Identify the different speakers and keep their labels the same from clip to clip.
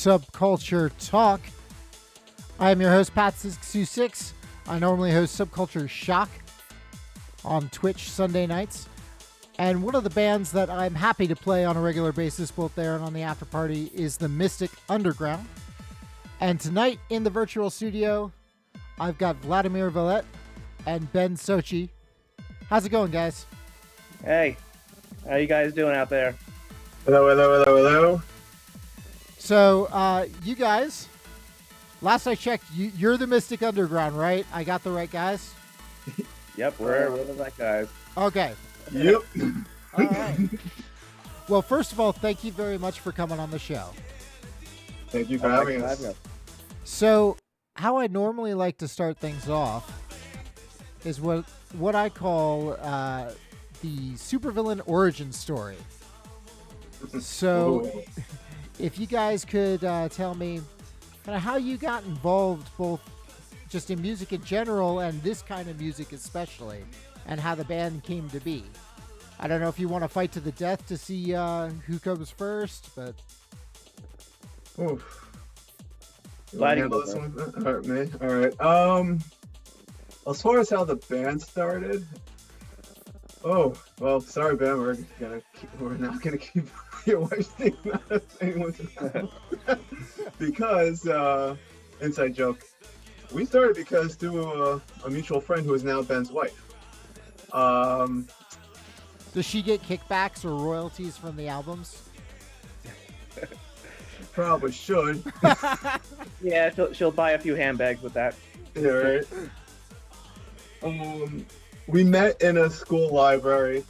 Speaker 1: Subculture Talk. I am your host, Pat626. I normally host Subculture Shock on Twitch Sunday nights. And one of the bands that I'm happy to play on a regular basis, both there and on the Afterparty, is the Mystic Underground. And tonight in the virtual studio, I've got Vladimir, Valette, and Ben Socci. How's it going, guys?
Speaker 2: Hey, how you guys doing out there?
Speaker 3: Hello.
Speaker 1: So, you guys, last I checked, you're the Mystic Underground, right? I got the right guys?
Speaker 2: Yep, we're the right guys.
Speaker 1: Okay.
Speaker 3: Yep.
Speaker 1: All right. Well, first of all, thank you very much for coming on the show.
Speaker 3: Thank you for having us.
Speaker 1: So, how I normally like to start things off is what I call the supervillain origin story. So, if you guys could tell me kind of how you got involved, both just in music in general and this kind of music especially, and how the band came to be. I don't know if you want to fight to the death to see who comes first, but...
Speaker 3: Oof.
Speaker 2: Glad
Speaker 3: this one? All right, me. All right. As far as how the band started, sorry, Ben. We're not gonna keep your wife's name out of anyone's mouth because inside joke. We started because through a mutual friend who is now Ben's wife.
Speaker 1: Does she get kickbacks or royalties from the albums?
Speaker 3: Probably should.
Speaker 2: Yeah, she'll buy a few handbags with that.
Speaker 3: Yeah, right. We met in a school library,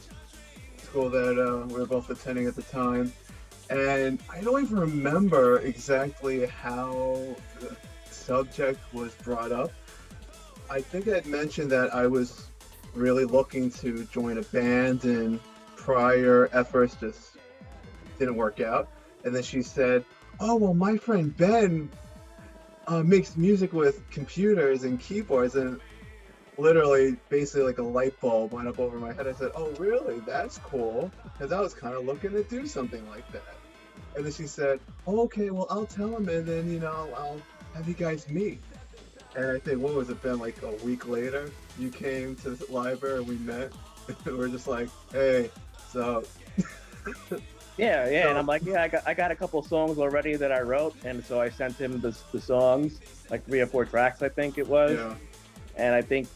Speaker 3: school that we were both attending at the time, and I don't even remember exactly how the subject was brought up. I think I had mentioned that I was really looking to join a band, and prior efforts just didn't work out. And then she said, "Oh, well, my friend Ben makes music with computers and keyboards," and literally, basically like a light bulb went up over my head. I said, "Oh, really? That's cool," because I was kind of looking to do something like that. And then she said, "Oh, okay, well, I'll tell him, and then, I'll have you guys meet." And I think, what was it, been like a week later, you came to the library and we met. We were just like, "Hey, so."
Speaker 2: Yeah, and I'm like, yeah, I got a couple songs already that I wrote, and so I sent him the songs, like 3 or 4 tracks, I think it was.
Speaker 3: Yeah.
Speaker 2: And I think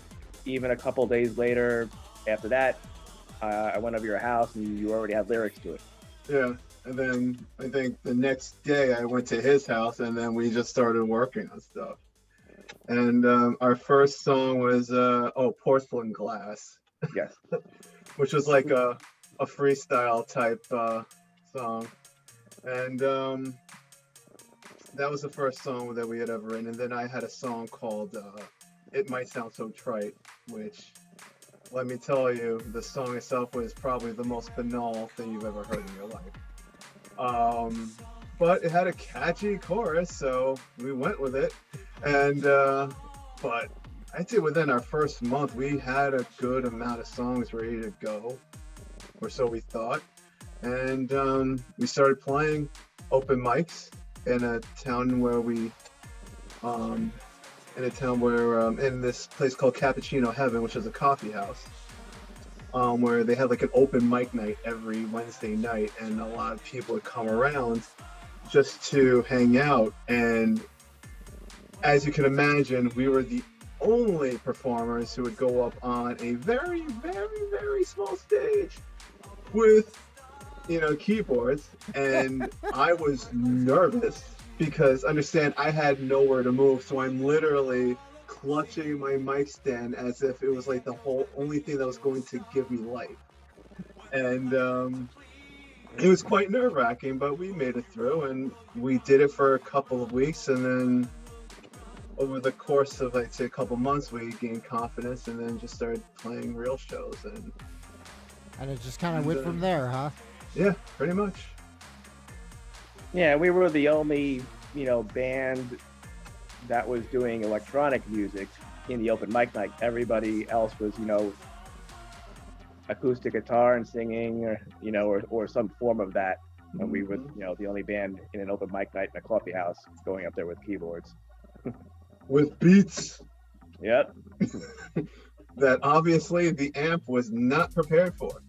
Speaker 2: even a couple days later, after that, I went over your house and you already had lyrics to it.
Speaker 3: Yeah, and then I think the next day I went to his house, and then we just started working on stuff. And our first song was Porcelain Glass.
Speaker 2: Yes.
Speaker 3: Which was like a freestyle type song. And that was the first song that we had ever written. And then I had a song called It Might Sound So Trite, which, let me tell you, the song itself was probably the most banal thing you've ever heard in your life. But it had a catchy chorus, so we went with it. And but I'd say within our first month, we had a good amount of songs ready to go, or so we thought. And we started playing open mics in a town where in this place called Cappuccino Heaven, which is a coffee house, where they had like an open mic night every Wednesday night, and a lot of people would come around just to hang out. And as you can imagine, we were the only performers who would go up on a very, very, very small stage with, keyboards. And I was nervous because, understand, I had nowhere to move. So I'm literally clutching my mic stand as if it was like the only thing that was going to give me life. And it was quite nerve-wracking, but we made it through, and we did it for a couple of weeks, and then over the course of, I'd say, a couple months, we gained confidence and then just started playing real shows.
Speaker 1: And it just kind of went from there, huh?
Speaker 3: Yeah, pretty much.
Speaker 2: Yeah, we were the only, band that was doing electronic music in the open mic night. Everybody else was, acoustic guitar and singing, or some form of that. And we were, the only band in an open mic night in a coffee house going up there with keyboards.
Speaker 3: With beats
Speaker 2: Yep.
Speaker 3: that obviously the amp was not prepared for.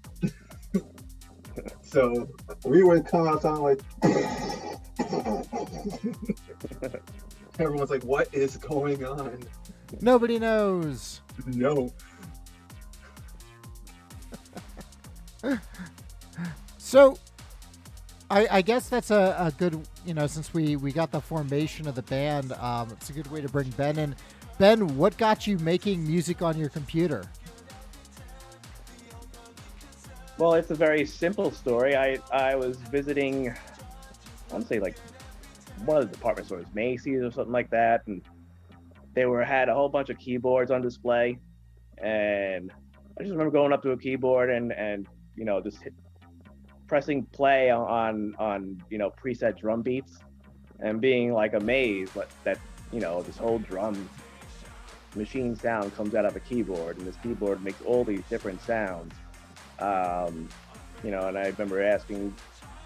Speaker 3: So we would come out sounding like everyone's like, what is going on?
Speaker 1: Nobody knows.
Speaker 3: No.
Speaker 1: So I guess that's a good, since we got the formation of the band, it's a good way to bring Ben in. Ben, what got you making music on your computer?
Speaker 2: Well, it's a very simple story. I was visiting, I want to say like one of the department stores, Macy's or something like that, and they had a whole bunch of keyboards on display, and I just remember going up to a keyboard and just pressing play on preset drum beats and being like amazed that this whole drum machine sound comes out of a keyboard, and this keyboard makes all these different sounds. And I remember asking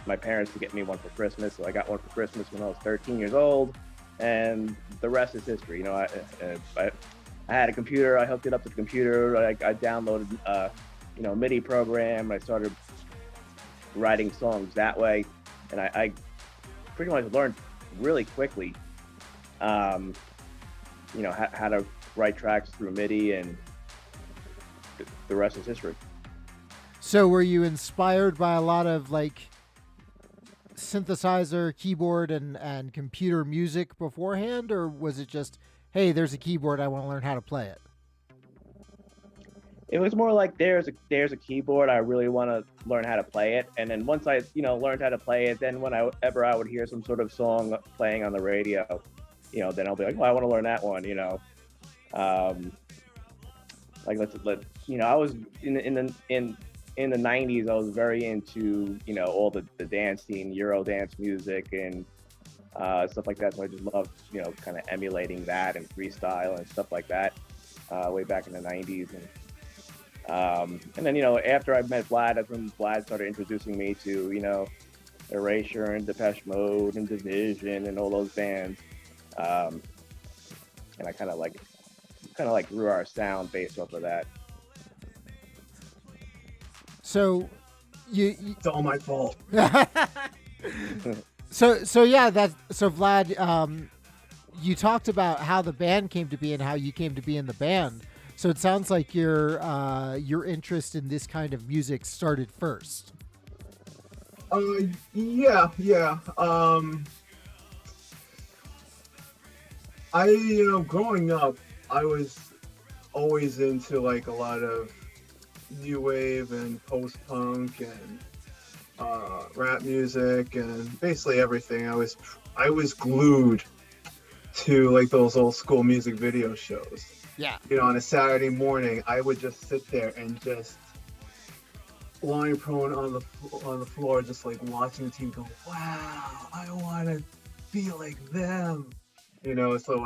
Speaker 2: my parents to get me one for Christmas, so I got one for Christmas when I was 13 years old, and the rest is history. I had a computer, I hooked it up to the computer, I downloaded a MIDI program, I started writing songs that way, and I pretty much learned really quickly how to write tracks through MIDI, and the rest is history.
Speaker 1: So were you inspired by a lot of like synthesizer, keyboard, and computer music beforehand, or was it just, hey, there's a keyboard, I want to learn how to play it?
Speaker 2: It was more like there's a keyboard, I really want to learn how to play it, and then once I learned how to play it, then whenever I would hear some sort of song playing on the radio, then I'll be like, oh, I want to learn that one. I was in the 90s, I was very into, all the dance scene, Euro dance music and stuff like that. So I just loved, kind of emulating that and freestyle and stuff like that way back in the 90s. And then, after I met Vlad, that's when Vlad started introducing me to, Erasure and Depeche Mode and Division and all those bands. And I kind of grew our sound based off of that.
Speaker 1: So
Speaker 3: It's all my fault.
Speaker 1: So Vlad, you talked about how the band came to be and how you came to be in the band. So it sounds like your interest in this kind of music started first.
Speaker 3: Yeah. Growing up, I was always into like a lot of new wave and post-punk and rap music and basically everything. I was glued to like those old school music video shows.
Speaker 1: Yeah.
Speaker 3: On a Saturday morning, I would just sit there and just lying prone on the floor, just like watching the team go, wow, I want to be like them. So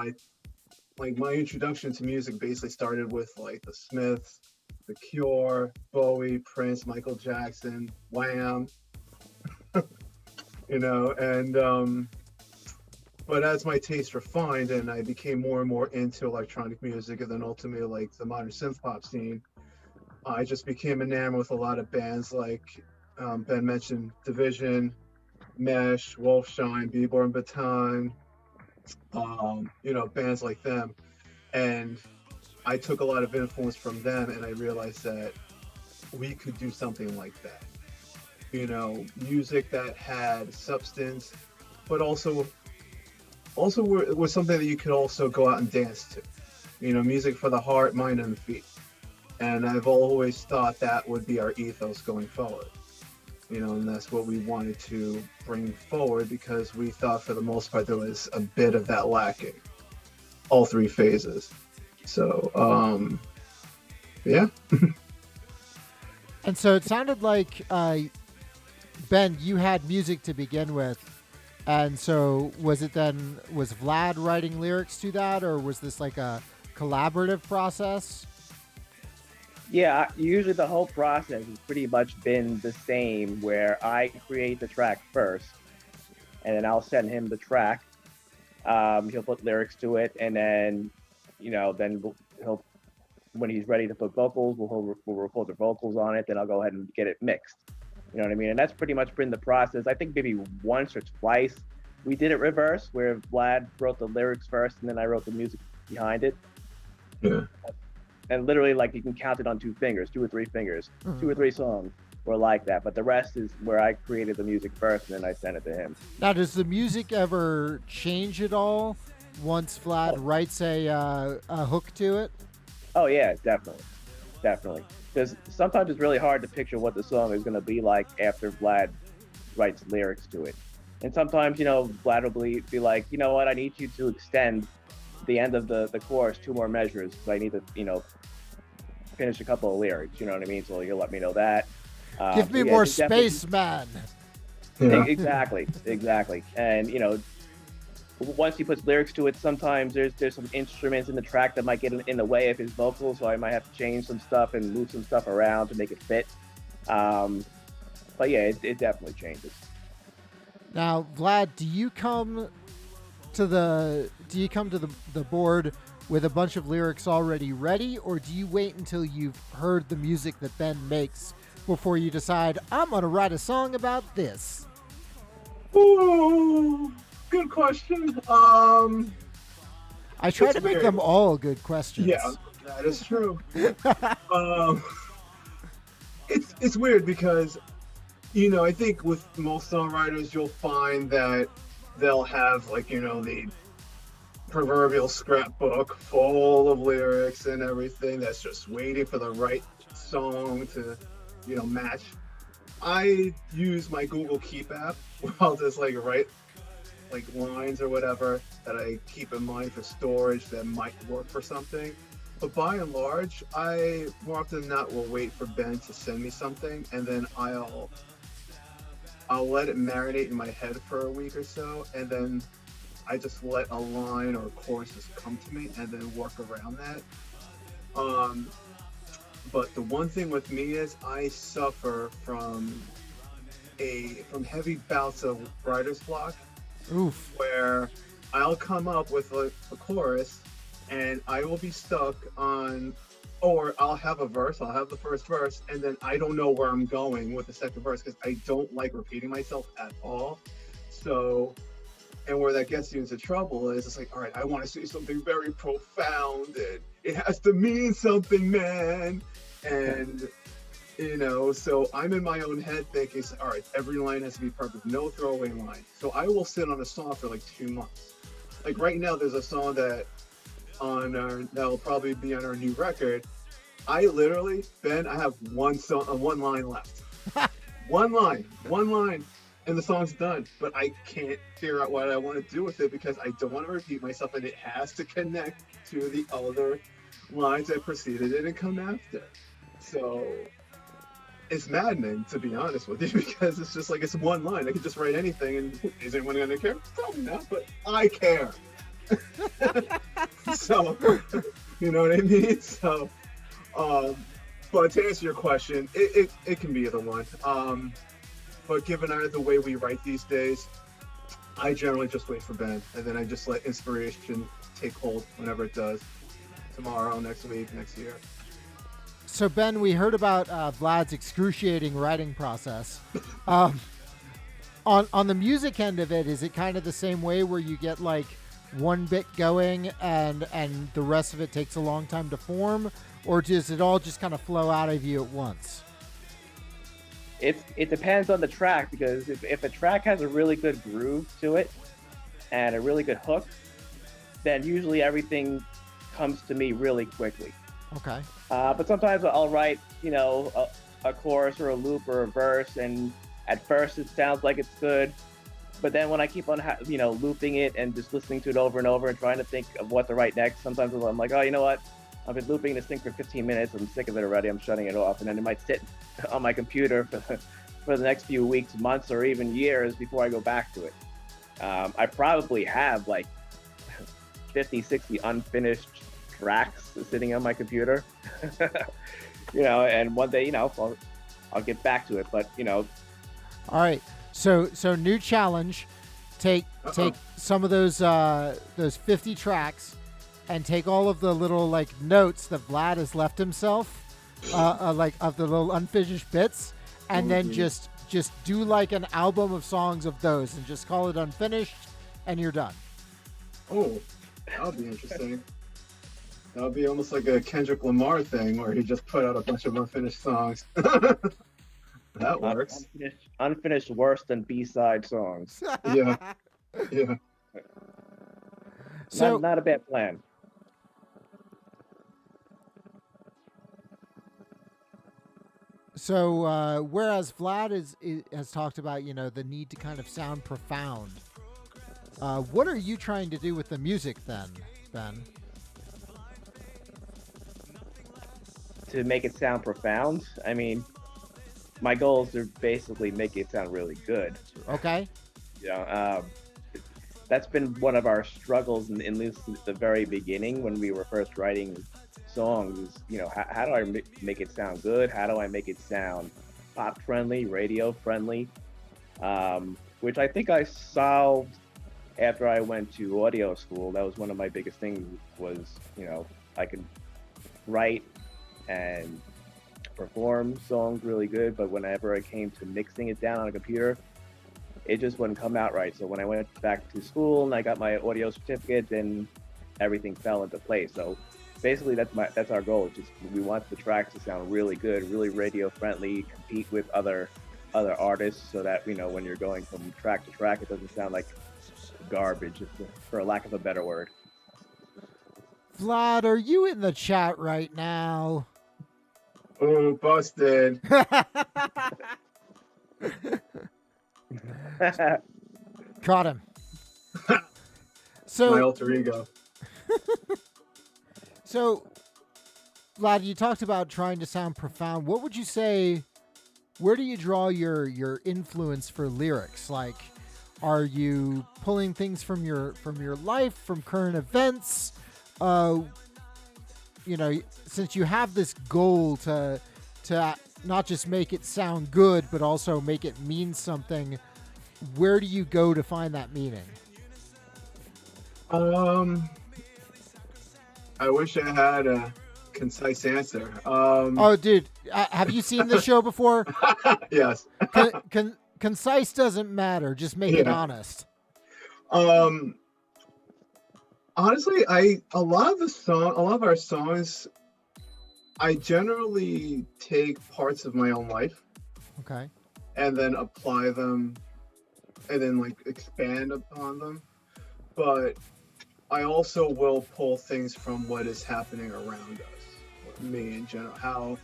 Speaker 3: my introduction to music basically started with like the Smiths, The Cure, Bowie, Prince, Michael Jackson, Wham, but as my taste refined and I became more and more into electronic music and then ultimately like the modern synthpop scene, I just became enamored with a lot of bands like Ben mentioned Division, Mesh, Wolfshine, B-Born Baton, bands like them. And I took a lot of influence from them, and I realized that we could do something like that. Music that had substance, but also was something that you could also go out and dance to. Music for the heart, mind, and the feet. And I've always thought that would be our ethos going forward. And that's what we wanted to bring forward because we thought for the most part there was a bit of that lacking. All three phases. So, yeah.
Speaker 1: And so it sounded like, Ben, you had music to begin with. And so was Vlad writing lyrics to that, or was this like a collaborative process?
Speaker 2: Yeah, usually the whole process has pretty much been the same, where I create the track first, and then I'll send him the track. He'll put lyrics to it, and then, then he'll, when he's ready to put vocals, we'll record the vocals on it. Then I'll go ahead and get it mixed. You know what I mean? And that's pretty much been the process. I think maybe once or twice we did it reverse, where Vlad wrote the lyrics first, and then I wrote the music behind it.
Speaker 3: Yeah.
Speaker 2: And literally, like, you can count it on 2 fingers, 2 or 3 fingers. 2 or 3 songs were like that. But the rest is where I created the music first, and then I sent it to him.
Speaker 1: Now, does the music ever change at all once Vlad writes a hook to it?
Speaker 2: Oh yeah, definitely. Because sometimes it's really hard to picture what the song is going to be like after Vlad writes lyrics to it. And sometimes, Vlad will be like, you know what, I need you to extend the end of the chorus 2 more measures, because I need to, finish a couple of lyrics, you know what I mean? So you'll let me know that.
Speaker 1: Give me more space, man.
Speaker 3: Yeah.
Speaker 2: Exactly. And, once he puts lyrics to it, sometimes there's some instruments in the track that might get in the way of his vocals, so I might have to change some stuff and move some stuff around to make it fit. But yeah, it definitely changes.
Speaker 1: Now, Vlad, do you come to the board with a bunch of lyrics already ready, or do you wait until you've heard the music that Ben makes before you decide, I'm going to write a song about this?
Speaker 3: Ooh, good question.
Speaker 1: I try to make them all good questions.
Speaker 3: Yeah, that is true. It's weird because, I think with most songwriters, you'll find that they'll have, the proverbial scrapbook full of lyrics and everything that's just waiting for the right song to, match. I use my Google Keep app where I'll just write lines or whatever that I keep in mind for storage that might work for something. But by and large, I more often than not will wait for Ben to send me something, and then I'll let it marinate in my head for a week or so, and then I just let a line or a chorus just come to me and then work around that. But the one thing with me is I suffer from heavy bouts of writer's block.
Speaker 1: Oof.
Speaker 3: Where I'll come up with a chorus and I will be stuck on, or I'll have the first verse, and then I don't know where I'm going with the second verse because I don't like repeating myself at all. So, and where that gets you into trouble is it's all right, I want to say something very profound and it has to mean something, man. And so I'm in my own head thinking, all right, every line has to be perfect, no throwaway line. So I will sit on a song for 2 months. Right now, there's a song that'll probably be on our new record. I literally, Ben, I have one line left. one line, and the song's done. But I can't figure out what I want to do with it because I don't want to repeat myself, and it has to connect to the other lines that preceded it and come after. So it's maddening, to be honest with you, because it's just it's one line. I could just write anything, and is anyone going to care? Probably not, but I care. So, you know what I mean? So, but to answer your question, it can be either one. But given the way we write these days, I generally just wait for Ben, and then I just let inspiration take hold whenever it does. Tomorrow, next week, next year.
Speaker 1: So, Ben, we heard about Vlad's excruciating writing process. On the music end of it, is it kind of the same way where you get one bit going and the rest of it takes a long time to form, or does it all just kind of flow out of you at once?
Speaker 2: It depends on the track, because if a track has a really good groove to it and a really good hook, then usually everything comes to me really quickly.
Speaker 1: Okay.
Speaker 2: But sometimes I'll write, a chorus or a loop or a verse, and at first it sounds like it's good, but then when I keep on, looping it and just listening to it over and over and trying to think of what to write next, sometimes I'm like, oh, you know what? I've been looping this thing for 15 minutes. I'm sick of it already. I'm shutting it off, and then it might sit on my computer for the next few weeks, months, or even years before I go back to it. I probably have 50, 60 unfinished tracks sitting on my computer. You know, and one day, you know, I'll get back to it. But you know,
Speaker 1: All right. So new challenge. Take some of those 50 tracks and take all of the little like notes that Vlad has left himself, like of the little unfinished bits, and then just do like an album of songs of those and just call it Unfinished, and you're done.
Speaker 3: Oh, that would be interesting. That would be almost like a Kendrick Lamar thing where he just put out a bunch of unfinished songs. That works.
Speaker 2: Unfinished worse than B-side songs.
Speaker 3: Yeah. Yeah.
Speaker 1: So
Speaker 2: Not a bad plan.
Speaker 1: So whereas Vlad has talked about, you know, the need to kind of sound profound, what are you trying to do with the music then, Ben?
Speaker 2: To make it sound profound, I mean, my goal is to basically make it sound really good.
Speaker 1: Okay.
Speaker 2: You know, that's been one of our struggles in at least the very beginning when we were first writing songs. Is, you know, how do I make it sound good? How do I make it sound pop friendly, radio friendly? Which I think I solved after I went to audio school. That was one of my biggest things. Was, you know, I could write and perform songs really good, but whenever it came to mixing it down on a computer, it just wouldn't come out right. So when I went back to school and I got my audio certificate, then everything fell into place. So basically that's our goal. Just we want the tracks to sound really good, really radio friendly, compete with other artists, so that, you know, when you're going from track to track, it doesn't sound like garbage, for lack of a better word.
Speaker 1: Vlad, are you in the chat right now?
Speaker 3: Oh, busted.
Speaker 1: Caught him.
Speaker 3: My
Speaker 1: So,
Speaker 3: alter ego.
Speaker 1: so, Vlad, you talked about trying to sound profound. What would you say? Where do you draw your influence for lyrics? Like, are you pulling things from your life, from current events? You know, since you have this goal to not just make it sound good, but also make it mean something, where do you go to find that meaning?
Speaker 3: I wish I had a concise answer.
Speaker 1: Oh, dude, have you seen this show before?
Speaker 3: Yes.
Speaker 1: Concise doesn't matter. Just make it honest.
Speaker 3: Honestly, a lot of our songs, I generally take parts of my own life.
Speaker 1: Okay.
Speaker 3: And then apply them, and then like expand upon them. But I also will pull things from what is happening around us, me in general, how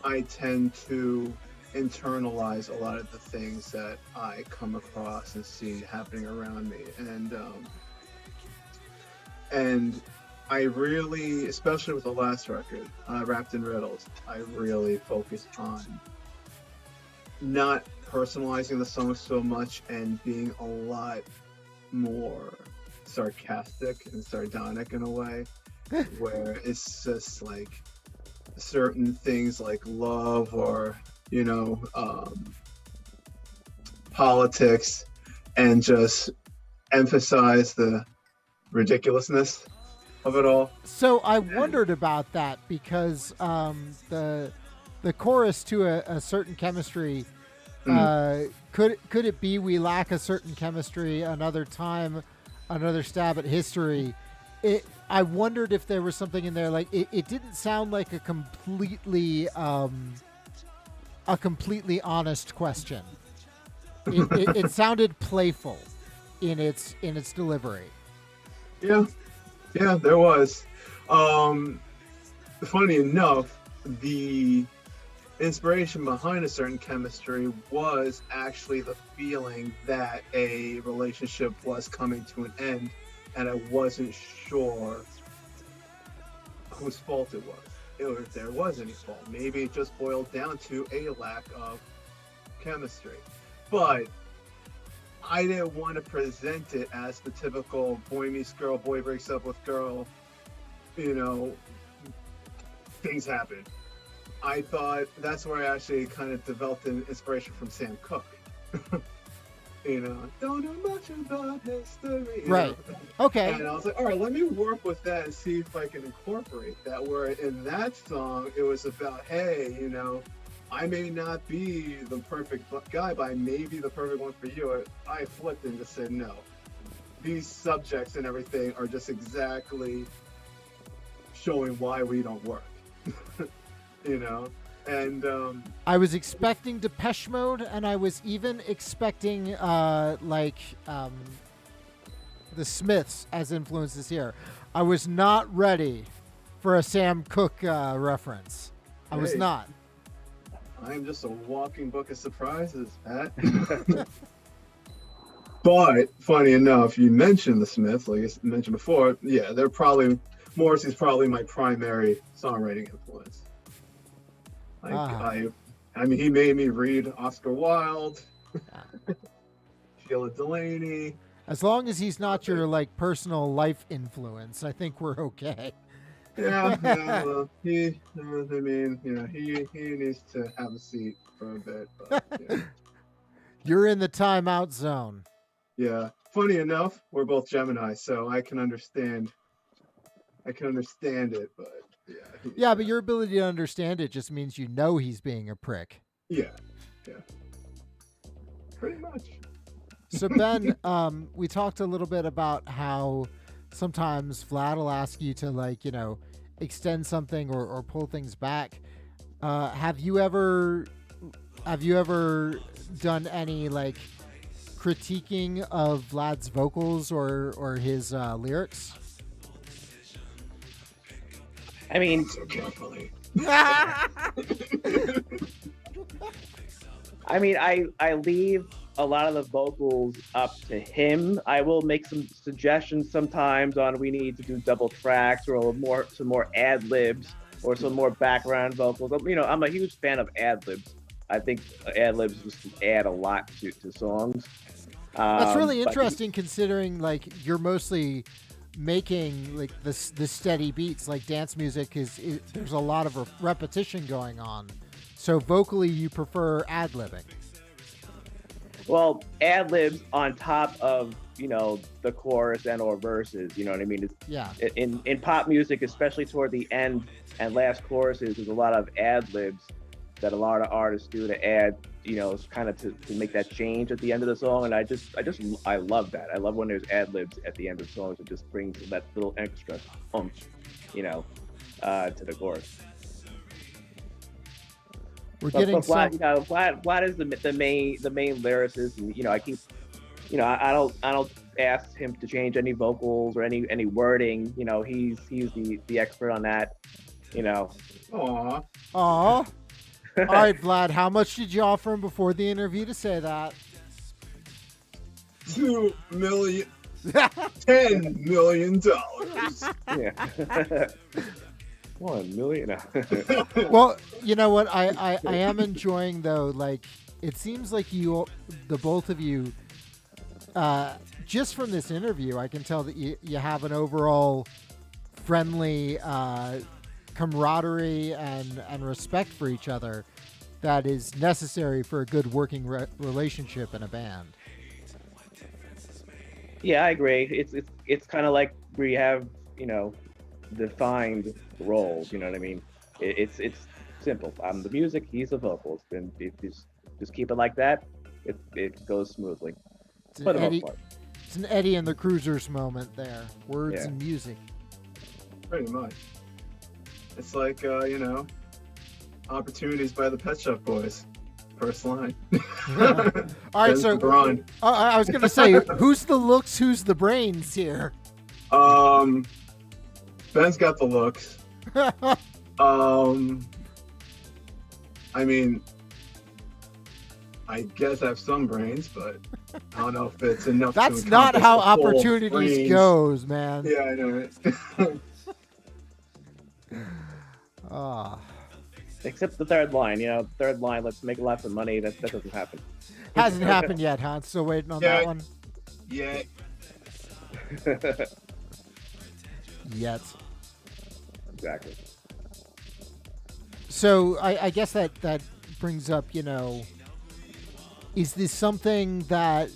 Speaker 3: I tend to internalize a lot of the things that I come across and see happening around me. And I really, especially with the last record, Wrapped in Riddles, I really focused on not personalizing the song so much and being a lot more sarcastic and sardonic in a way, where it's just like certain things like love or, you know, politics, and just emphasize the ridiculousness of it all.
Speaker 1: So I wondered about that because the chorus to a certain chemistry, could it be we lack a certain chemistry, another time, another stab at history? I wondered if there was something in there, like it didn't sound like a completely honest question. It sounded playful in its delivery.
Speaker 3: Yeah, there was. Funny enough, the inspiration behind a certain chemistry was actually the feeling that a relationship was coming to an end, and I wasn't sure whose fault it was, or if there was any fault. Maybe it just boiled down to a lack of chemistry. But I didn't want to present it as the typical boy meets girl, boy breaks up with girl you know, things happen. I thought that's where I actually kind of developed an inspiration from Sam Cooke. You know, don't know much about history.
Speaker 1: Right. Okay.
Speaker 3: And I was like, all right, let me work with that and see if I can incorporate that. Where in that song, it was about, hey, you know, I may not be the perfect guy, but I may be the perfect one for you. I flipped and just said, no. These subjects and everything are just exactly showing why we don't work. You know? And
Speaker 1: I was expecting Depeche Mode, and I was even expecting the Smiths as influences here. I was not ready for a Sam Cooke reference. I was not.
Speaker 3: I'm just a walking book of surprises, Pat. But funny enough, you mentioned the Smiths, like I mentioned before. Yeah, they're probably Morrissey's probably my primary songwriting influence. Like I mean, he made me read Oscar Wilde, Sheila Delaney.
Speaker 1: As long as he's not your like personal life influence, I think we're okay.
Speaker 3: Yeah, well, he needs to have a seat for a bit. But, yeah.
Speaker 1: You're in the timeout zone.
Speaker 3: Yeah. Funny enough, we're both Gemini, so I can understand it, but yeah.
Speaker 1: Yeah, but your ability to understand it just means you know he's being a prick.
Speaker 3: Yeah. Pretty much.
Speaker 1: So Ben, we talked a little bit about how sometimes Vlad will ask you to like, you know, extend something or pull things back. Have you ever done any like critiquing of Vlad's vocals or his lyrics?
Speaker 2: I mean,
Speaker 3: so carefully.
Speaker 2: I mean, I leave a lot of the vocals up to him. I will make some suggestions sometimes on we need to do double tracks or some more ad libs or some more background vocals. You know, I'm a huge fan of ad libs. I think ad libs just add a lot to songs.
Speaker 1: That's really interesting considering like you're mostly making like the steady beats. Like dance music there's a lot of repetition going on. So vocally you prefer ad-libbing.
Speaker 2: Well, ad libs on top of, you know, the chorus and or verses, you know what I mean? In pop music, especially toward the end and last choruses, there's a lot of ad libs that a lot of artists do to add, you know, kind of to make that change at the end of the song. And I love that. I love when there's ad libs at the end of songs. It just brings that little extra oomph, you know, to the chorus.
Speaker 1: We're getting
Speaker 2: Vlad, you know, Vlad is the main lyricist, and you know, I don't ask him to change any vocals or any wording. You know, he's the expert on that. You know.
Speaker 3: Aww.
Speaker 1: All right, Vlad. How much did you offer him before the interview to say that?
Speaker 3: $2 million, $10 million.
Speaker 2: Yeah. 1 million.
Speaker 1: Well, you know what? I am enjoying though. Like, it seems like the both of you, just from this interview, I can tell that you have an overall friendly camaraderie and respect for each other that is necessary for a good working relationship in a band.
Speaker 2: Yeah, I agree. It's kind of like we have, you know, defined roles. You know what I mean? It's simple. I'm the music, he's the vocals, and if you just keep it like that, it goes smoothly.
Speaker 1: It's an Eddie and the Cruisers moment there. Words and music.
Speaker 3: Pretty much. It's like you know, Opportunities by the Pet Shop Boys. First line.
Speaker 1: All right, so I was gonna say, who's the looks, who's the brains here?
Speaker 3: Ben's got the looks. I mean, I guess I have some brains, but I don't know if it's enough.
Speaker 1: That's not how Opportunities goes, man.
Speaker 3: Yeah, I know it.
Speaker 2: Except the third line, you know, let's make lots of money. That doesn't happen.
Speaker 1: Hasn't happened yet, huh? Still waiting on that one?
Speaker 3: Yeah.
Speaker 1: Yet.
Speaker 2: Exactly.
Speaker 1: So I guess that brings up, is this something that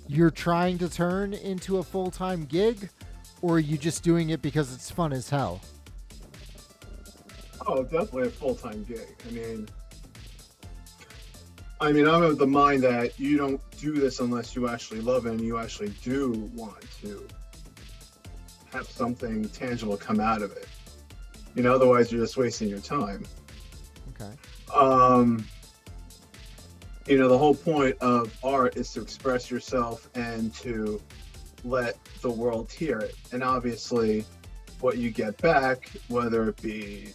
Speaker 1: you're trying to turn into a full-time gig, or are you just doing it because it's fun as hell?
Speaker 3: Oh, definitely a full-time gig. I'm of the mind that you don't do this unless you actually love it and you actually do want to have something tangible come out of it. Otherwise you're just wasting your time.
Speaker 1: Okay.
Speaker 3: The whole point of art is to express yourself and to let the world hear it. And obviously what you get back, whether it be,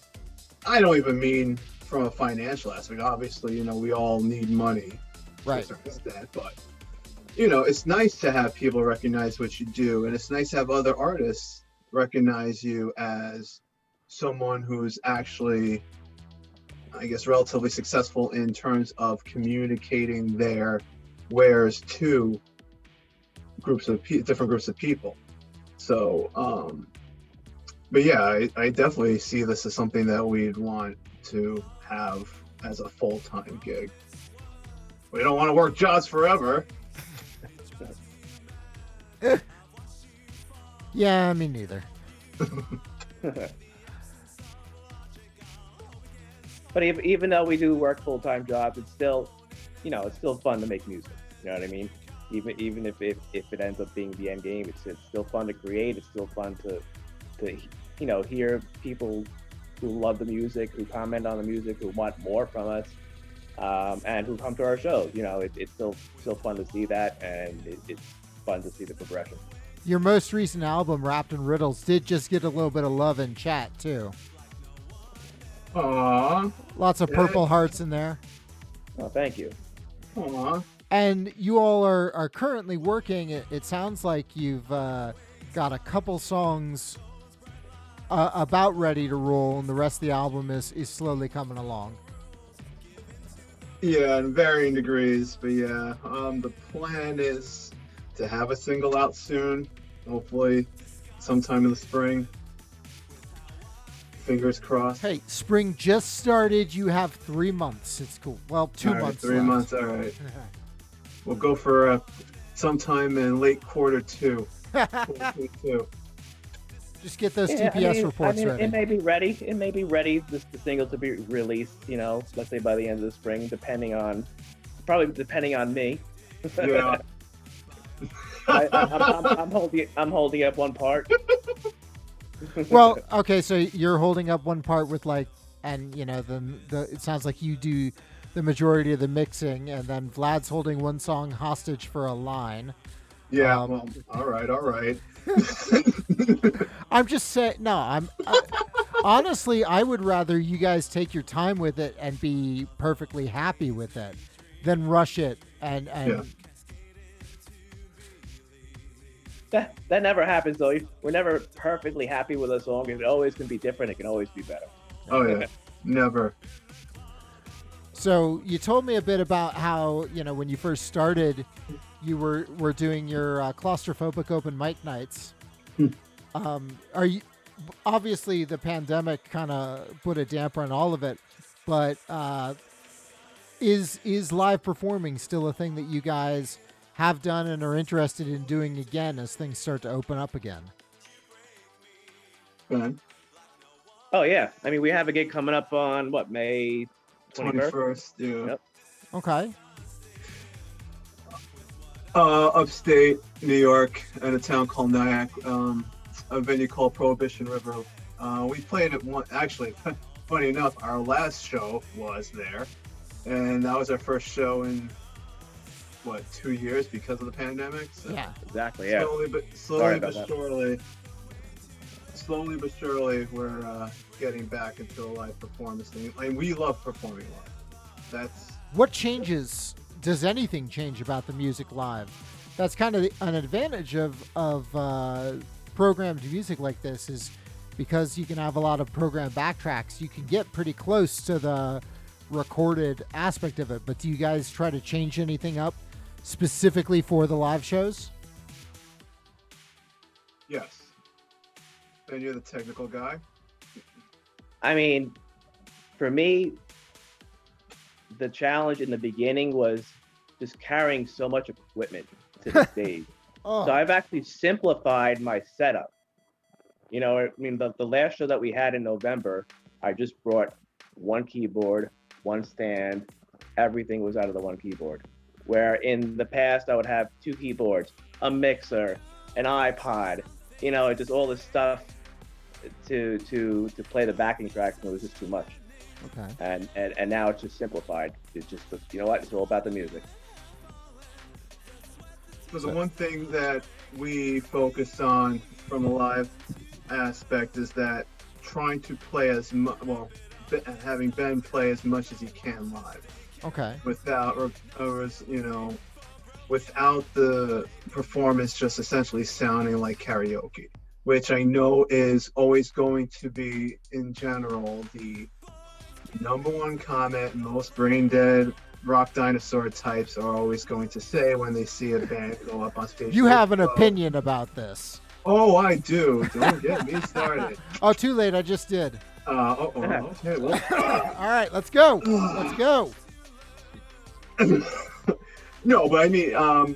Speaker 3: I don't even mean from a financial aspect. Obviously, we all need money to a certain extent, but it's nice to have people recognize what you do, and it's nice to have other artists recognize you as someone who's actually, I guess, relatively successful in terms of communicating their wares to different groups of people. So, but yeah, I definitely see this as something that we'd want to have as a full-time gig. We don't want to work jobs forever.
Speaker 1: Yeah, me neither.
Speaker 2: But even though we do work full-time jobs, it's still, it's still fun to make music. You know what I mean? Even if it ends up being the end game, it's still fun to create. It's still fun to hear people who love the music, who comment on the music, who want more from us, and who come to our shows. It's still fun to see that, and it's fun to see the progression.
Speaker 1: Your most recent album, Wrapped in Riddles, did just get a little bit of love in chat too.
Speaker 3: Aww.
Speaker 1: Lots of purple hearts in there.
Speaker 2: Oh, thank you.
Speaker 3: Aww.
Speaker 1: And you all are currently working. It sounds like you've got a couple songs about ready to roll, and the rest of the album is slowly coming along.
Speaker 3: Yeah, in varying degrees, but yeah, the plan is to have a single out soon, hopefully sometime in the spring. Fingers crossed.
Speaker 1: Hey, spring just started. You have 3 months. It's cool. Well, 2 months.
Speaker 3: 3 months. All right. We'll go for sometime in late quarter two.
Speaker 1: Just get those TPS reports ready.
Speaker 2: It may be ready. It may be ready. The single to be released. Let's say by the end of the spring, depending on me.
Speaker 3: Yeah.
Speaker 2: I'm holding up one part.
Speaker 1: Well, okay, so you're holding up one part with it sounds like you do the majority of the mixing, and then Vlad's holding one song hostage for a line.
Speaker 3: Yeah. Well, all right.
Speaker 1: I'm just saying. No, honestly, I would rather you guys take your time with it and be perfectly happy with it than rush it and.
Speaker 3: Yeah.
Speaker 2: That never happens though. We're never perfectly happy with a song. It always can be different. It can always be better.
Speaker 3: Oh yeah, never.
Speaker 1: So you told me a bit about how when you first started, you were doing your claustrophobic open mic nights. Are you obviously the pandemic kind of put a damper on all of it, but is live performing still a thing that you guys have done and are interested in doing again as things start to open up again?
Speaker 2: Oh yeah, we have a gig coming up on May
Speaker 3: 21st. Yeah.
Speaker 2: Yep.
Speaker 1: Okay.
Speaker 3: Upstate New York, at a town called Nyack, a venue called Prohibition River. We played it one. Actually, funny enough, our last show was there, and that was our first show in 2 years because of the pandemic. So
Speaker 1: Yeah,
Speaker 2: exactly. Yeah.
Speaker 3: Slowly but surely, we're getting back into a live performance thing. We love performing live.
Speaker 1: What changes? Does anything change about the music live? That's kind of an advantage of programmed music like this, is because you can have a lot of programmed backtracks. You can get pretty close to the recorded aspect of it. But do you guys try to change anything up specifically for the live shows?
Speaker 3: Yes. And you're the technical guy.
Speaker 2: I mean, for me, the challenge in the beginning was just carrying so much equipment to the stage.
Speaker 1: Oh,
Speaker 2: So I've actually simplified my setup. You know, I mean, the last show that we had in November, I just brought one keyboard, one stand, everything was out of the one keyboard. Where in the past, I would have two keyboards, a mixer, an iPod, you know, just all this stuff to play the backing tracks, and it was just too much.
Speaker 1: okay.
Speaker 2: And now it's just simplified. It's just, you know what, it's all about the music.
Speaker 3: So the one thing that we focus on from a live aspect is that trying to play as much, having Ben play as much as he can live,
Speaker 1: Okay.
Speaker 3: without without the performance just essentially sounding like karaoke, which I know is always going to be, in general, the number one comment most brain dead rock dinosaur types are always going to say when they see a band go up on stage.
Speaker 1: You have an opinion about this.
Speaker 3: Oh, I do. Don't get me started.
Speaker 1: Oh, too late. I just did.
Speaker 3: Okay. Well,
Speaker 1: All right, let's go. Let's go.
Speaker 3: no, but yeah,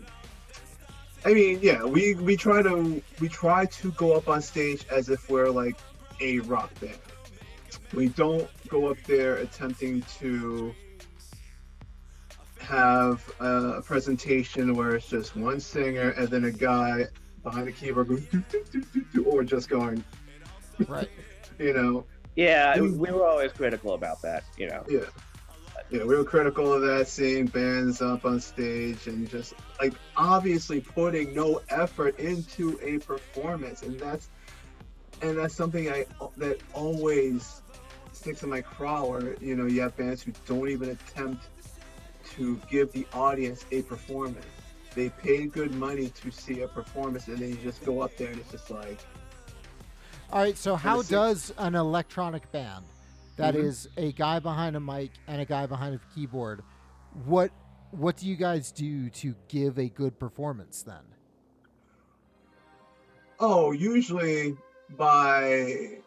Speaker 3: we try to go up on stage as if we're like a rock band. We don't go up there attempting to have a presentation where it's just one singer and then a guy behind the keyboard goes do, do, do, do, do, or just going
Speaker 1: Right.
Speaker 3: you know.
Speaker 2: Yeah, we were always critical about that, you know.
Speaker 3: Yeah, we were critical of that, seeing bands up on stage and just like obviously putting no effort into a performance, and that's something that always sticks in my craw. Where, you know, you have bands who don't even attempt to give the audience a performance. They pay good money to see a performance, and then you just go up there and it's just like.
Speaker 1: All right, so how does an electronic band that is a guy behind a mic and a guy behind a keyboard, what do you guys do to give a good performance then?
Speaker 3: Oh, usually by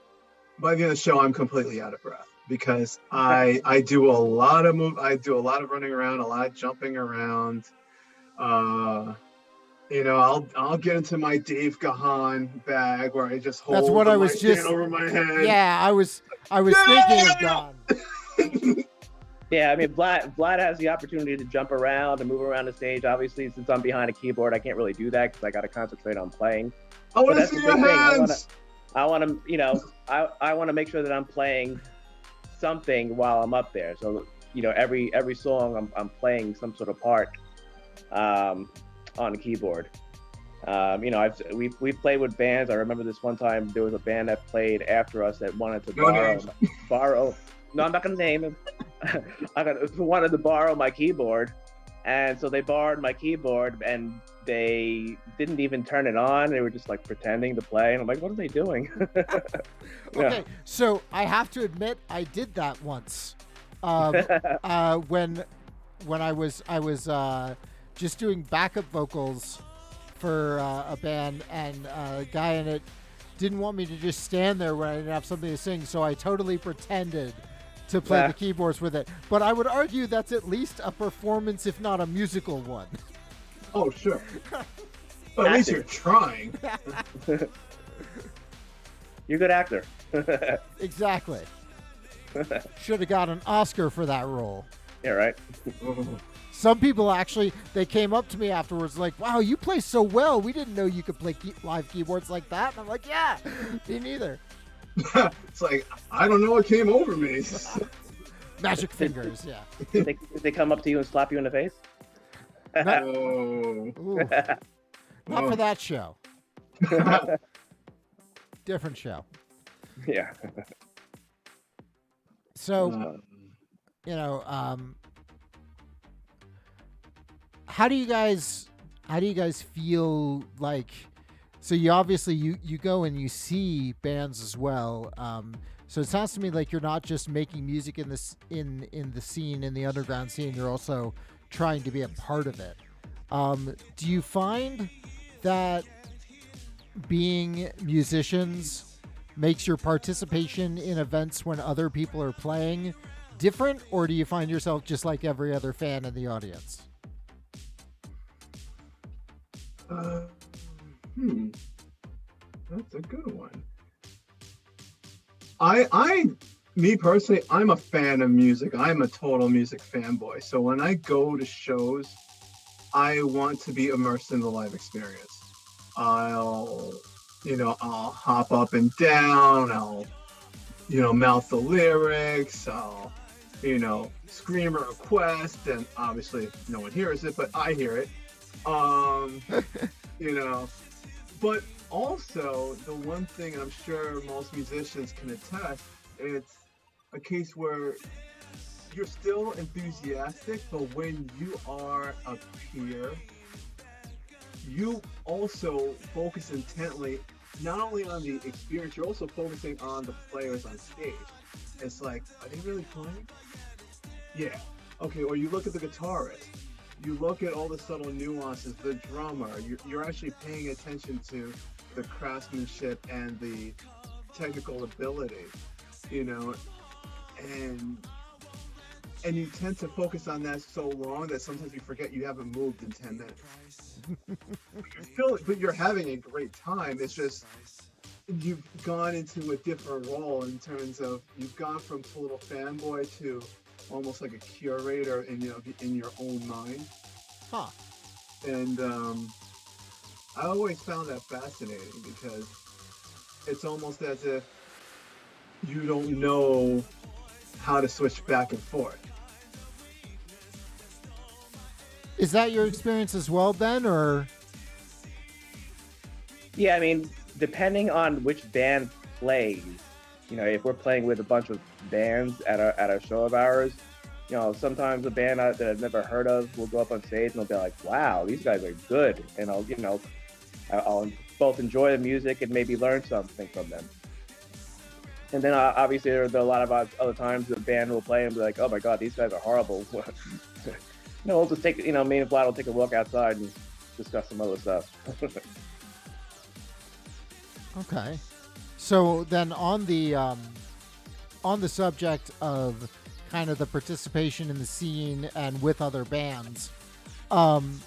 Speaker 3: the end of the show, I'm completely out of breath because I do a lot of running around, a lot of jumping around. You know, I'll get into my Dave Gahan bag where I just hold
Speaker 1: That's what
Speaker 3: the
Speaker 1: I was
Speaker 3: mic
Speaker 1: just
Speaker 3: stand over my head.
Speaker 1: Yeah, I was thinking of Gahan.
Speaker 2: Yeah, I mean, Vlad has the opportunity to jump around and move around the stage. Obviously, since I'm behind a keyboard, I can't really do that because I got to concentrate on playing.
Speaker 3: I want to see your hands.
Speaker 2: I want to, you know, I want to make sure that I'm playing something while I'm up there. So, you know, every song I'm playing some sort of part on the keyboard. You know, we've played with bands. I remember this one time there was a band that played after us that wanted to borrow. No, I'm not gonna name him. Wanted to borrow my keyboard, and so they borrowed my keyboard, and they didn't even turn it on. They were just like pretending to play, and I'm like, what are they doing?
Speaker 1: Okay, so I have to admit I did that once. When I was just doing backup vocals for a band, and a guy in it didn't want me to just stand there when I didn't have something to sing, so I totally pretended to play the keyboards with it. But I would argue that's at least a performance, if not a musical one.
Speaker 3: Oh, sure. But at least you're trying.
Speaker 2: You're a good actor.
Speaker 1: Exactly. Should have got an Oscar for that role.
Speaker 2: Yeah, right.
Speaker 1: Some people actually, they came up to me afterwards like, wow, you play so well. We didn't know you could play live keyboards like that. And I'm like, yeah, me neither.
Speaker 3: It's like, I don't know what came over me.
Speaker 1: Magic fingers, yeah.
Speaker 2: Did they come up to you and slap you in the face?
Speaker 1: Ooh. Not for that show. Different show.
Speaker 2: Yeah.
Speaker 1: So, you know, how do you guys feel like? So you obviously you go and you see bands as well. So it sounds to me like you're not just making music in this in the scene, in the underground scene. You're also trying to be a part of it. Do you find that being musicians makes your participation in events when other people are playing different, or do you find yourself just like every other fan in the audience?
Speaker 3: That's a good one. Me personally, I'm a fan of music. I'm a total music fanboy. So when I go to shows, I want to be immersed in the live experience. I'll hop up and down. I'll, mouth the lyrics. I'll, scream a request, and obviously no one hears it, but I hear it. But also the one thing, and I'm sure most musicians can attest, it's a case where you're still enthusiastic, but when you are a peer, you also focus intently not only on the experience, you're also focusing on the players on stage. It's like, are they really playing? Yeah. Okay, or you look at the guitarist, you look at all the subtle nuances, the drummer, you're actually paying attention to the craftsmanship and the technical ability, and you tend to focus on that so long that sometimes you forget you haven't moved in 10 minutes. But you're having a great time. It's just you've gone into a different role in terms of you've gone from total fanboy to almost like a curator in your own mind.
Speaker 1: Huh.
Speaker 3: And I always found that fascinating because it's almost as if you don't know how to switch back and forth.
Speaker 1: Is that your experience as well, Ben, or?
Speaker 2: Yeah, I mean, depending on which band plays, if we're playing with a bunch of bands at a show of ours, sometimes a band that I've never heard of will go up on stage and they'll be like, "Wow, these guys are good," and I'll both enjoy the music and maybe learn something from them. And then obviously there are a lot of other times the band will play and be like, "Oh my God, these guys are horrible." We'll just take, me and Vlad will take a walk outside and discuss some other stuff.
Speaker 1: Okay. So then on the subject of kind of the participation in the scene and with other bands, and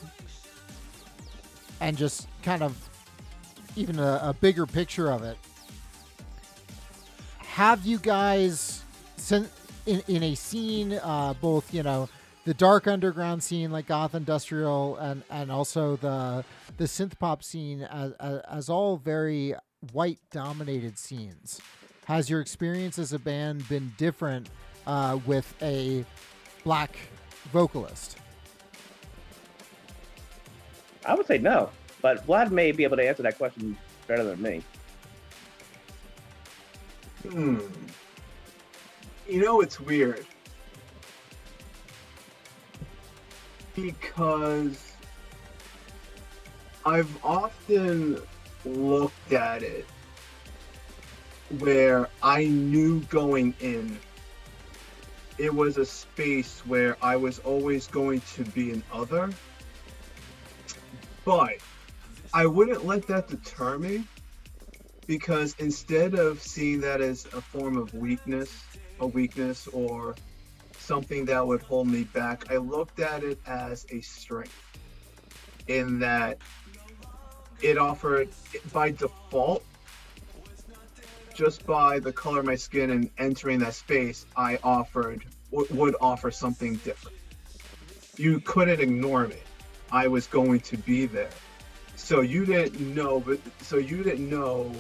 Speaker 1: just kind of even a bigger picture of it, have you guys in a scene, both, the dark underground scene like goth industrial and also the synthpop scene as all very white dominated scenes, has your experience as a band been different with a black vocalist?
Speaker 2: I would say no, but Vlad may be able to answer that question better than me.
Speaker 3: It's weird because I've often looked at it where I knew going in it was a space where I was always going to be an other, but I wouldn't let that deter me, because instead of seeing that as a form of weakness or something that would hold me back, I looked at it as a strength, in that it offered, by default, just by the color of my skin and entering that space, I would offer something different. You couldn't ignore me. I was going to be there. So you didn't know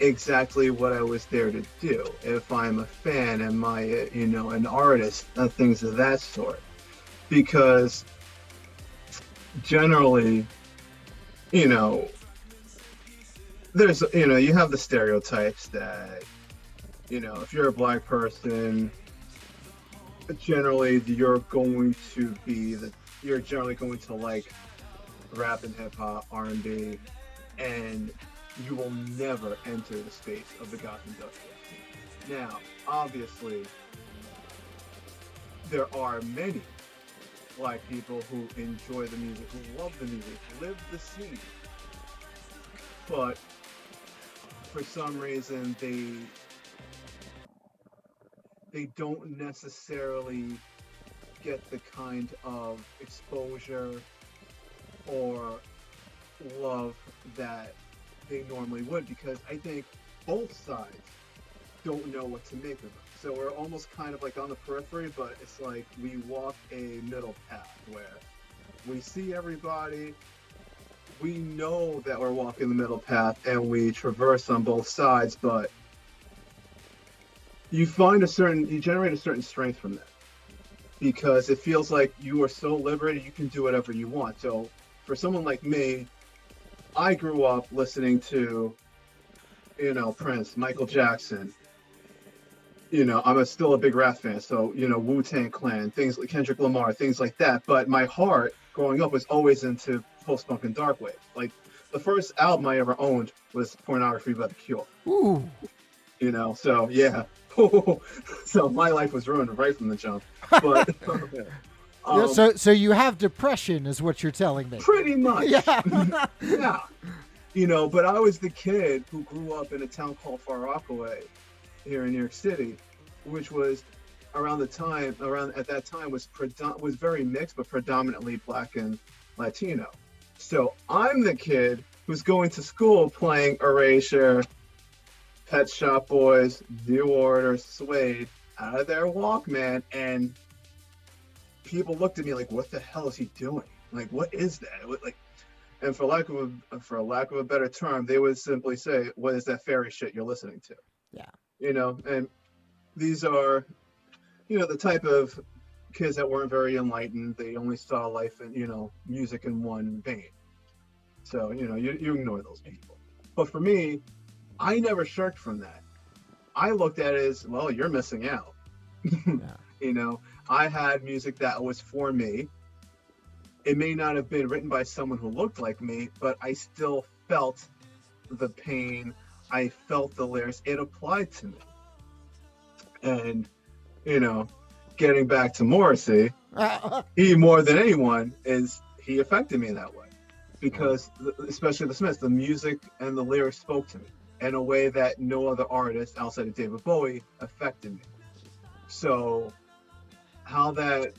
Speaker 3: exactly what I was there to do. If I'm a fan, am I, an artist, things of that sort. Because generally, there's, you have the stereotypes that, if you're a black person, generally you're generally going to like rap and hip hop, R&B, and you will never enter the space of the goth industrial scene. Now, obviously, there are many black people who enjoy the music, who love the music, live the scene. But for some reason they don't necessarily get the kind of exposure or love that they normally would, because I think both sides don't know what to make of them. So we're almost kind of like on the periphery, but it's like we walk a middle path where we see everybody, we know that we're walking the middle path, and we traverse on both sides, but you generate a certain strength from that, because it feels like you are so liberated, you can do whatever you want. So for someone like me, I grew up listening to, Prince, Michael Jackson. I'm still a big rap fan, so, Wu-Tang Clan, things like Kendrick Lamar, things like that. But my heart growing up was always into post-punk and darkwave. Like, the first album I ever owned was Pornography by The Cure.
Speaker 1: Ooh.
Speaker 3: So, yeah. So my life was ruined right from the jump. But
Speaker 1: so you have depression, is what you're telling me.
Speaker 3: Pretty much.
Speaker 1: Yeah.
Speaker 3: Yeah. But I was the kid who grew up in a town called Far Rockaway here in New York City, which was at that time was very mixed, but predominantly Black and Latino. So I'm the kid who's going to school playing Erasure, Pet Shop Boys, New Order, Suede out of their Walkman, and people looked at me like, "What the hell is he doing? Like, what is that?" And for lack of a better term, they would simply say, "What is that fairy shit you're listening to?"
Speaker 1: Yeah.
Speaker 3: And these are, the type of kids that weren't very enlightened. They only saw life and, music in one vein. So, you ignore those people. But for me, I never shirked from that. I looked at it as, well, you're missing out.
Speaker 1: Yeah.
Speaker 3: I had music that was for me. It may not have been written by someone who looked like me, but I still felt the pain. I felt the lyrics. It applied to me. And, getting back to Morrissey, he more than anyone he affected me that way. Because, especially the Smiths, the music and the lyrics spoke to me in a way that no other artist outside of David Bowie affected me. So, how that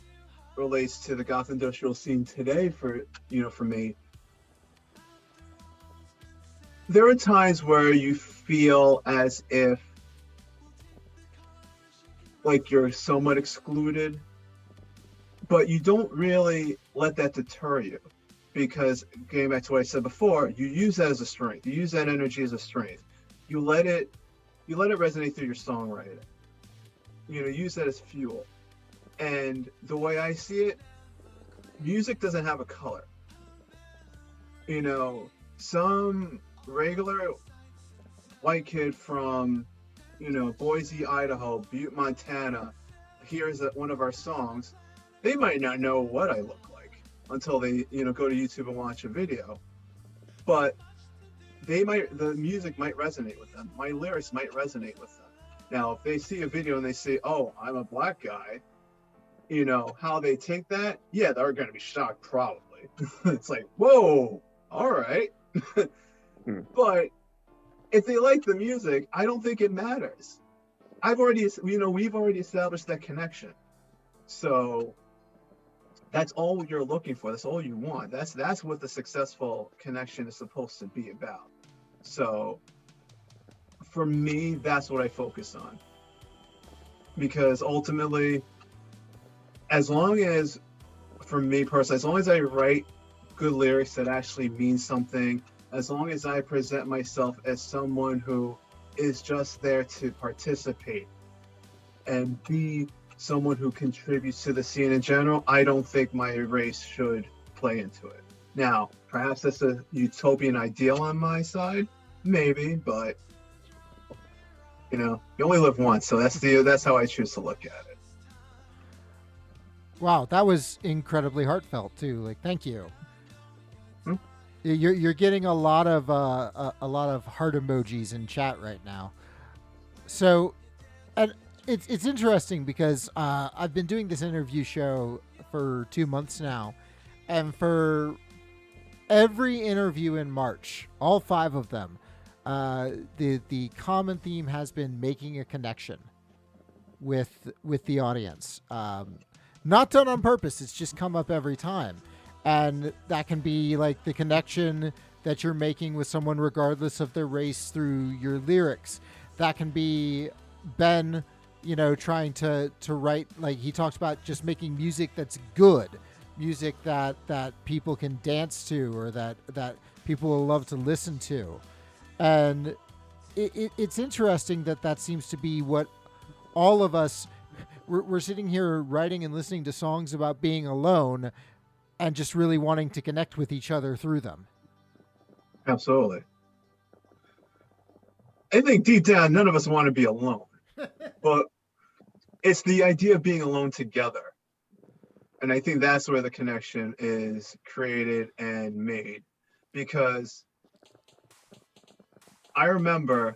Speaker 3: relates to the goth industrial scene today for me, there are times where you feel as if like you're somewhat excluded, but you don't really let that deter you, because getting back to what I said before, you use that as a strength. You use that energy as a strength. You let it resonate through your songwriting. Use that as fuel. And the way I see it, music doesn't have a color. Some regular white kid from, Boise, Idaho, Butte, Montana, hears one of our songs. They might not know what I look like until they, go to YouTube and watch a video. But the music might resonate with them. My lyrics might resonate with them. Now, if they see a video and they say, "Oh, I'm a black guy," how they take that, yeah, they're going to be shocked probably. It's like, whoa, all right. But if they like the music, I don't think it matters. We've already established that connection. So that's all you're looking for. That's all you want. That's what the successful connection is supposed to be about. So for me, that's what I focus on. Because ultimately, for me personally, as long as I write good lyrics that actually mean something, as long as I present myself as someone who is just there to participate and be someone who contributes to the scene in general, I don't think my race should play into it. Now, perhaps that's a utopian ideal on my side, maybe, but you only live once, so that's how I choose to look at it.
Speaker 1: Wow, that was incredibly heartfelt too. Like, thank you. You're getting a lot of heart emojis in chat right now. So, and it's interesting because I've been doing this interview show for 2 months now, and for every interview in March, all 5 of them, the common theme has been making a connection with the audience. Not done on purpose. It's just come up every time. And that can be like the connection that you're making with someone regardless of their race through your lyrics. That can be Ben, trying to write, like he talks about just making music that's good, music that people can dance to or that people will love to listen to. And it's interesting that seems to be what all of us, we're sitting here writing and listening to songs about being alone and just really wanting to connect with each other through them.
Speaker 3: Absolutely. I think deep down, none of us want to be alone, but it's the idea of being alone together. And I think that's where the connection is created and made, because I remember,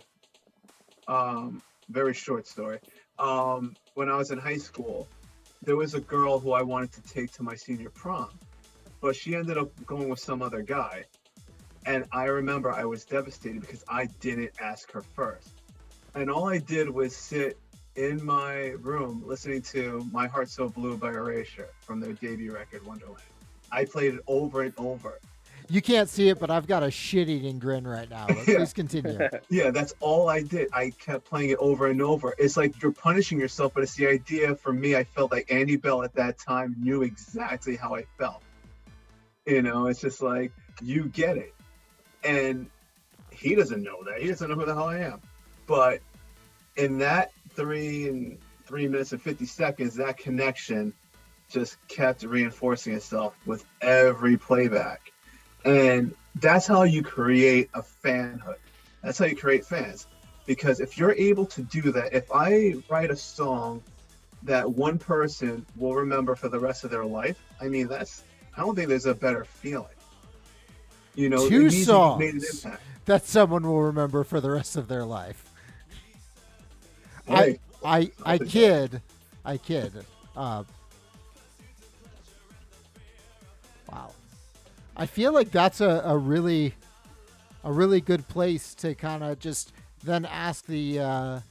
Speaker 3: very short story, when I was in high school, there was a girl who I wanted to take to my senior prom, but she ended up going with some other guy. And I remember I was devastated because I didn't ask her first. And all I did was sit in my room listening to My Heart So Blue by Erasure from their debut record, Wonderland. I played it over and over.
Speaker 1: You can't see it, but I've got a shit-eating grin right now. Please continue.
Speaker 3: Yeah, that's all I did. I kept playing it over and over. It's like you're punishing yourself, but it's the idea. For me, I felt like Andy Bell at that time knew exactly how I felt. It's just like, you get it. And he doesn't know that. He doesn't know who the hell I am. But in that 3 minutes and 50 seconds, that connection just kept reinforcing itself with every playback. And that's how you create a fanhood. That's how you create fans. Because if you're able to do that, if I write a song that one person will remember for the rest of their life, I don't think there's a better feeling.
Speaker 1: 2 songs that someone will remember for the rest of their life.
Speaker 3: Hey,
Speaker 1: I kid. Wow. I feel like that's a really good place to kind of just then ask the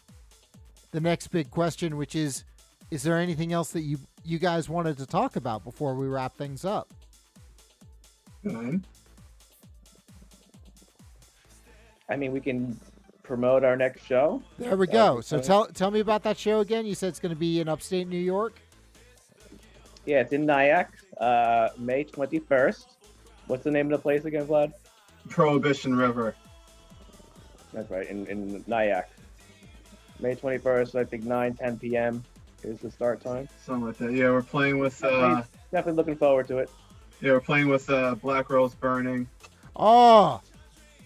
Speaker 1: next big question, which is there anything else that you guys wanted to talk about before we wrap things up?
Speaker 2: We can promote our next show.
Speaker 1: There we go. So tell me about that show again. You said it's going to be in upstate New York.
Speaker 2: Yeah, it's in Nyack, May 21st. What's the name of the place again, Vlad?
Speaker 3: Prohibition River.
Speaker 2: That's right, in Nyack. May 21st, I think 9-10 p.m. is the start time.
Speaker 3: Something like that. Yeah, we're playing with...
Speaker 2: definitely looking forward to it.
Speaker 3: Yeah, we're playing with Black Rose Burning.
Speaker 1: Oh,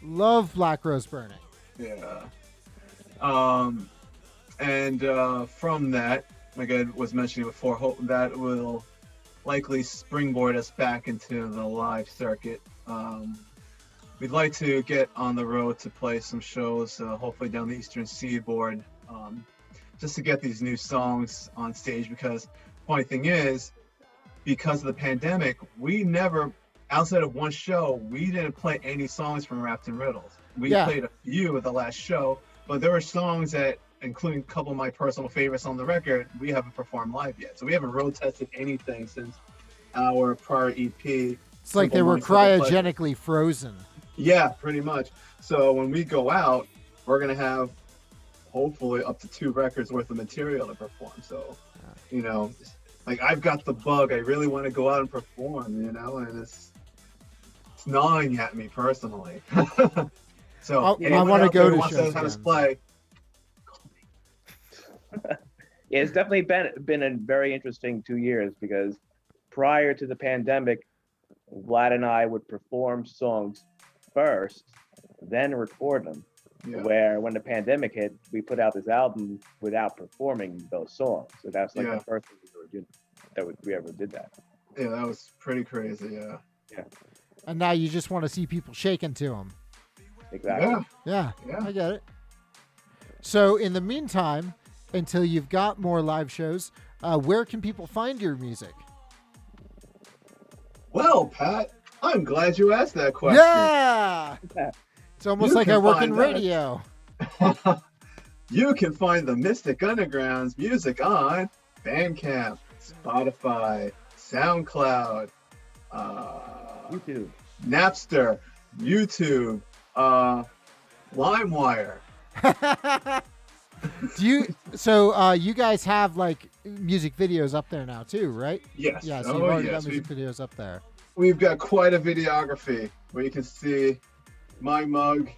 Speaker 1: love Black Rose Burning.
Speaker 3: Yeah. And from that, like I was mentioning before, that will likely springboard us back into the live circuit. We'd like to get on the road to play some shows, hopefully down the Eastern Seaboard, just to get these new songs on stage, because funny thing is, because of the pandemic, we never, outside of one show, we didn't play any songs from Wrapped in Riddles. We played a few at the last show, but there were songs that, including a couple of my personal favorites on the record, we haven't performed live yet. So we haven't road tested anything since our prior EP.
Speaker 1: It's like they were cryogenically frozen.
Speaker 3: Yeah, pretty much. So when we go out, we're going to have hopefully up to 2 records worth of material to perform. So, like I've got the bug. I really want to go out and perform, and it's gnawing at me personally. So
Speaker 1: I want to go to shows.
Speaker 3: How to play.
Speaker 2: Yeah, it's definitely been a very interesting 2 years, because prior to the pandemic, Vlad and I would perform songs first, then record them. Yeah. Where when the pandemic hit, we put out this album without performing those songs. So that's like the first thing we ever did that.
Speaker 3: Yeah, that was pretty crazy.
Speaker 2: Yeah.
Speaker 1: And now you just want to see people shaking to them.
Speaker 2: Exactly.
Speaker 1: Yeah, I get it. So in the meantime, until you've got more live shows, where can people find your music?
Speaker 3: Well, Pat, I'm glad you asked that question.
Speaker 1: Yeah. It's almost
Speaker 3: You
Speaker 1: like
Speaker 3: can
Speaker 1: I work in
Speaker 3: find that.
Speaker 1: radio.
Speaker 3: You can find the Mystic Underground's music on Bandcamp, Spotify, SoundCloud,
Speaker 2: YouTube.
Speaker 3: Napster, YouTube, LimeWire.
Speaker 1: You guys have like music videos up there now too, right?
Speaker 3: Yes.
Speaker 1: Yeah, so you've already got music videos up there.
Speaker 3: We've got quite a videography where you can see my mug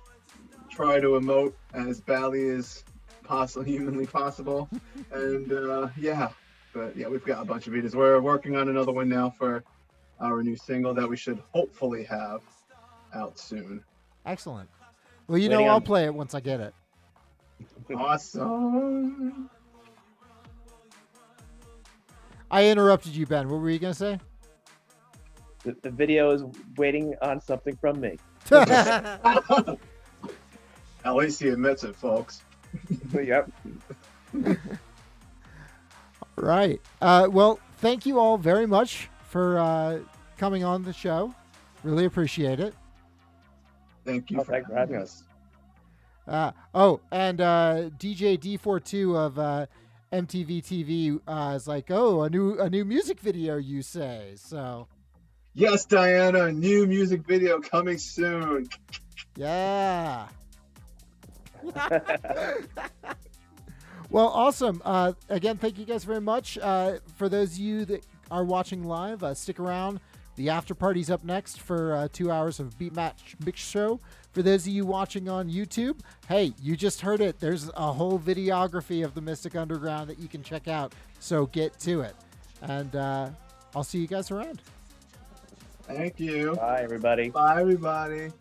Speaker 3: try to emote as badly as humanly possible. And we've got a bunch of videos. We're working on another one now for our new single that we should hopefully have out soon.
Speaker 1: Excellent. Well, I'll play it once I get it.
Speaker 3: Awesome.
Speaker 1: I interrupted you, Ben. What were you going to say?
Speaker 2: The video is waiting on something from me.
Speaker 3: At least he admits it, folks.
Speaker 2: Yep.
Speaker 1: Right. Well, thank you all very much for coming on the show. Really appreciate it.
Speaker 3: Thank you
Speaker 2: Thanks for having us.
Speaker 1: And DJ D42 of MTV TV is like, a new music video, you say? So.
Speaker 3: Yes, Diana, new music video coming soon.
Speaker 1: Yeah. Well, awesome. Again, thank you guys very much. For those of you that are watching live, stick around. The Afterparty's up next for 2 hours of beatmatched mixshow. For those of you watching on YouTube, hey, you just heard it. There's a whole videography of the Mystic Underground that you can check out. So get to it. And I'll see you guys around.
Speaker 3: Thank you.
Speaker 2: Bye, everybody.
Speaker 3: Bye, everybody.